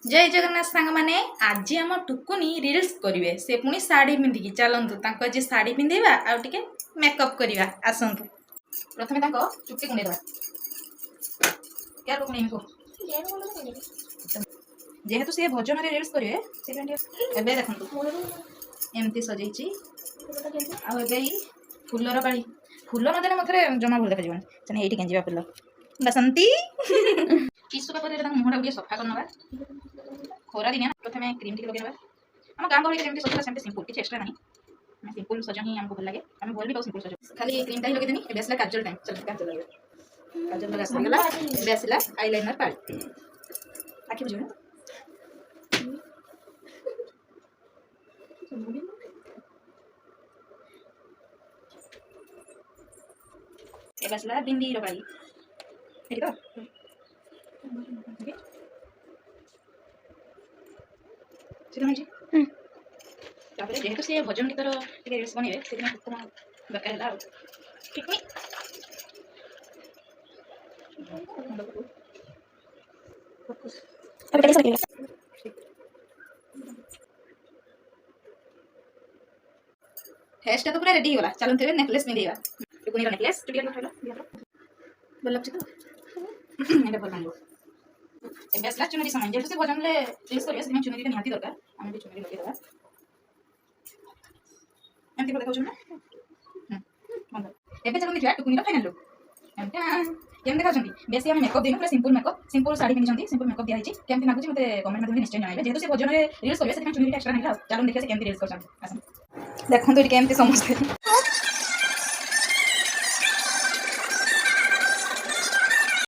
जय जगन्नाथ सांग माने आज आम टुकुनी रिल्स करिवे से पुणी साड़ी पिंधिकी चलतु तांको आज साड़ी पिंधेबा आ टिके मेकअप करवा आसतु प्रथमे तांको चुट्टी कुंडे देबा क्या को कुंडे को जेहेतु से भजन रे रिल्स करिवे से एबे देखंतु एमती सजैची आ एबे फुलर बाड़ी फुल नदेले मथरे जमा भल देखा जीवन चने एठी केंजीबा फुल बसंती टिश्यू पेपर रे मुहटा गुटे सफा करनबा खोरा दिन प्रथम क्रीम टी लगे आम गाँव गहली जमी सजा सेमती सिंपल किसी एक्सट्रा ना सिंपल सजा ही आमको भल लगे आम भल भी बहुत सिंपल सजा खाली क्रीम टा ही लगेदेनी ए आसला काजल टाइम चल काजल लगे काजल लगा आसला ए आसला आईलाइनर पार्ट आखि बुझे ए आसला बिंदी रबाई ठीक तो जेहेतु से भजन गीतर रिल्स बनइबे से दरकार है ठीक हेयरस्टाइल तो पूरा रेडी होगा चलो थे नेकलेस पिंधेगा टुकुनी नेकलेस चुटिया भल लगे तो ये भल लगे ए आसला चुनरी सामान जेहेतु से भजन रिल्स करिए से चुनरी निहाती दरकार आम भी चुनरी लगे देवा एमती को देखा ना एबे चलो देखा टुकुनी फाइनल लुक केम देखा बेसी आम मेकअप देनु पूरा सिंपल साड़ी पिंधि सिंपल मेकअप दिया केमती लागुची मते कमेंट माध्यम निश्चय जणाइबे जेहेतु से भजन रे रिल्स करिए से चुनरी एक्स्ट्रा नहीं चलो देखिए से केमती रिल्स करछन देखंतु केमती समझते